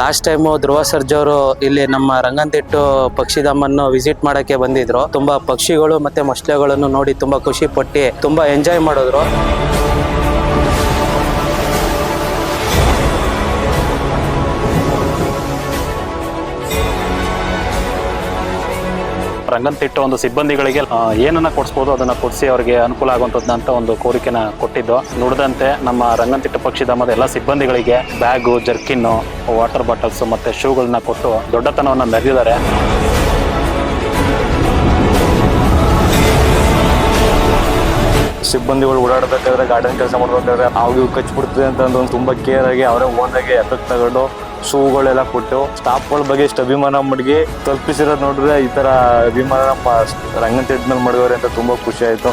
Last time Dhruva Sarja ಅವರು ಇಲ್ಲಿ ನಮ್ಮ ರಂಗನತಿಟ್ಟು ಪಕ್ಷಿಧಾಮನ್ನು ವಿಸಿಟ್ ಮಾಡಕ್ಕೆ ಬಂದಿದ್ರು. ತುಂಬಾ ಪಕ್ಷಿಗಳು ಮತ್ತೆ ಮೊಸಳೆಗಳನ್ನು ನೋಡಿ ತುಂಬಾ ಖುಷಿ ಪಟ್ಟು ತುಂಬಾ ಎಂಜಾಯ್ ಮಾಡಿದ್ರು. ರಂಗನತಿಟ್ಟು ಒಂದು ಸಿಬ್ಬಂದಿಗಳಿಗೆ ಏನನ್ನ ಕೊಡಿಸ್ಬೋದು ಅದನ್ನ ಕೊಡಿಸಿ ಅವರಿಗೆ ಅನುಕೂಲ ಆಗುವಂತದ್ದಂತ ಒಂದು ಕೋರಿಕೆನ ಕೊಟ್ಟಿದ್ದು. ನುಡಿದಂತೆ ನಮ್ಮ ರಂಗನತಿಟ್ಟು ಪಕ್ಷಿಧಾಮದ ಎಲ್ಲ ಸಿಬ್ಬಂದಿಗಳಿಗೆ ಬ್ಯಾಗು, ಜರ್ಕಿನ್ನು, ವಾಟರ್ ಬಾಟಲ್ಸ್ ಮತ್ತೆ ಶೂಗಳನ್ನ ಕೊಟ್ಟು ದೊಡ್ಡತನವನ್ನ ಮೆರೆದಿದ್ದಾರೆ. ಸಿಬ್ಬಂದಿಗಳು ಓಡಾಡಬೇಕಾದ್ರೆ, ಗಾರ್ಡನ್ ಕೆಲಸ ಮಾಡಬೇಕಾದ್ರೆ ಅವು ಕಚ್ಚಿಬಿಡ್ತದೆ ಅಂತ ಒಂದು ತುಂಬಾ ಕೇರ್ ಆಗಿ ಅವರೇ ಓನಾಗಿ ಎಫೆಕ್ಟ್ ತಗೊಂಡು ಶೂಗಳೆಲ್ಲ ಕೊಟ್ಟು ಸ್ಟಾಫ್ಗಳ ಬಗ್ಗೆ ಇಷ್ಟು ಅಭಿಮಾನ ಮಡ್ಗಿ ತಲುಪಿಸಿರೋದು ನೋಡಿದ್ರೆ ಈ ತರ ಅಭಿಮಾನ ರಂಗನತಿಟ್ಟು ಮೇಲೆ ಮಾಡಿದವ್ರೆ ಅಂತ ತುಂಬಾ ಖುಷಿ ಆಯ್ತು.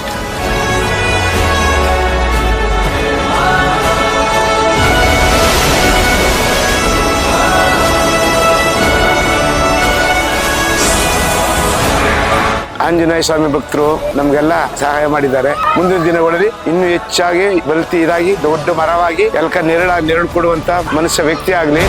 ಆಂಜನೇಯ ಸ್ವಾಮಿ ಭಕ್ತರು ನಮ್ಗೆಲ್ಲ ಸಹಾಯ ಮಾಡಿದ್ದಾರೆ. ಮುಂದಿನ ದಿನಗಳಲ್ಲಿ ಇನ್ನೂ ಹೆಚ್ಚಾಗಿ ಬಲ್ತಿ ಇದಾಗಿ ದೊಡ್ಡ ಮರವಾಗಿ ಎಲ್ಕ ನೆರಳು ಕೊಡುವಂತ ಮನುಷ್ಯ ವ್ಯಕ್ತಿ ಆಗ್ಲಿ.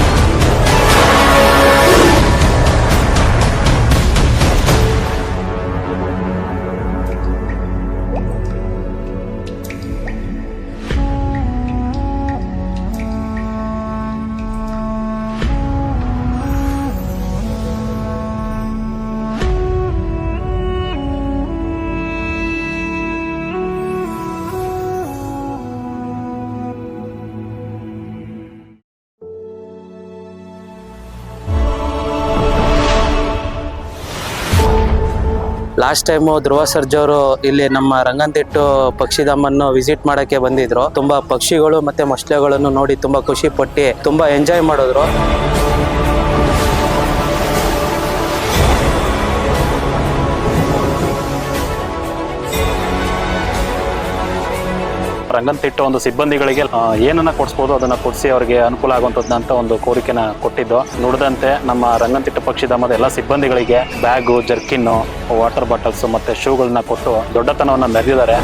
ಲಾಸ್ಟ್ ಟೈಮ್ ಧ್ರುವ ಸರ್ಜಾ ಅವರು ಇಲ್ಲಿ ನಮ್ಮ ರಂಗನತಿಟ್ಟು ಪಕ್ಷಿಧಾಮನ್ನು ವಿಸಿಟ್ ಮಾಡಕ್ಕೆ ಬಂದಿದ್ರು. ತುಂಬಾ ಪಕ್ಷಿಗಳು ಮತ್ತೆ ಮೊಸಳೆಗಳನ್ನು ನೋಡಿ ತುಂಬಾ ಖುಷಿ ಪಟ್ಟು ತುಂಬಾ ಎಂಜಾಯ್ ಮಾಡಿದ್ರು. ರಂಗನತಿಟ್ಟು ಒಂದು ಸಿಬ್ಬಂದಿಗಳಿಗೆ ಏನನ್ನ ಕೊಡಿಸ್ಬೋದು ಅದನ್ನ ಕೊಡಿಸಿ ಅವರಿಗೆ ಅನುಕೂಲ ಆಗುವಂತದ್ದಂತ ಒಂದು ಕೋರಿಕೆನ ಕೊಟ್ಟಿದ್ದು. ನುಡಿದಂತೆ ನಮ್ಮ ರಂಗನತಿಟ್ಟು ಪಕ್ಷಿಧಾಮದ ಎಲ್ಲ ಸಿಬ್ಬಂದಿಗಳಿಗೆ ಬ್ಯಾಗು, ಜರ್ಕಿನ್ನು, ವಾಟರ್ ಬಾಟಲ್ಸ್ ಮತ್ತೆ ಶೂಗಳನ್ನ ಕೊಟ್ಟು ದೊಡ್ಡತನವನ್ನ ಮೆರೆದಿದ್ದಾರೆ.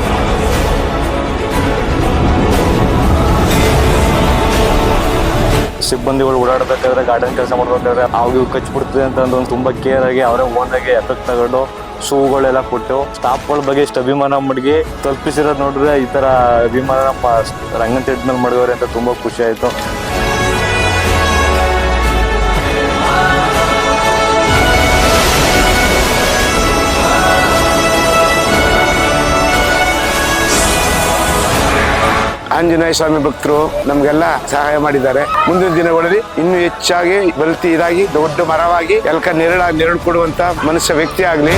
ಸಿಬ್ಬಂದಿಗಳು ಓಡಾಡಬೇಕಾದ್ರೆ, ಗಾರ್ಡನ್ ಕೆಲಸ ಮಾಡಬೇಕಾದ್ರೆ ಅವು ಕಚ್ಚಿಬಿಡ್ತದೆ ಅಂತ ಒಂದು ತುಂಬಾ ಕೇರ್ ಆಗಿ ಅವರೇ ಓನಾಗಿ ಎಫೆಕ್ಟ್ ತಗೊಂಡು ಶೂಗಳೆಲ್ಲ ಕೊಟ್ಟು ಸ್ಟಾಫ್ಗಳ ಬಗ್ಗೆ ಇಷ್ಟು ಅಭಿಮಾನ ಮಡ್ಗಿ ತಲುಪಿಸಿರೋದು ನೋಡಿದ್ರೆ ಈ ತರ ಅಭಿಮಾನ ರಂಗನತಿಟ್ಟು ಮೇಲೆ ಮಾಡಿದವ್ರೆ ಅಂತ ತುಂಬಾ ಖುಷಿ ಆಯ್ತು. ಆಂಜನೇಯ ಸ್ವಾಮಿ ಭಕ್ತರು ನಮ್ಗೆಲ್ಲ ಸಹಾಯ ಮಾಡಿದ್ದಾರೆ. ಮುಂದಿನ ದಿನಗಳಲ್ಲಿ ಇನ್ನೂ ಹೆಚ್ಚಾಗಿ ಬಲ್ತಿ ಇದಾಗಿ ದೊಡ್ಡ ಮರವಾಗಿ ಎಲ್ಕ ನೆರಳು ಕೊಡುವಂತ ಮನುಷ್ಯ ವ್ಯಕ್ತಿ ಆಗ್ಲಿ.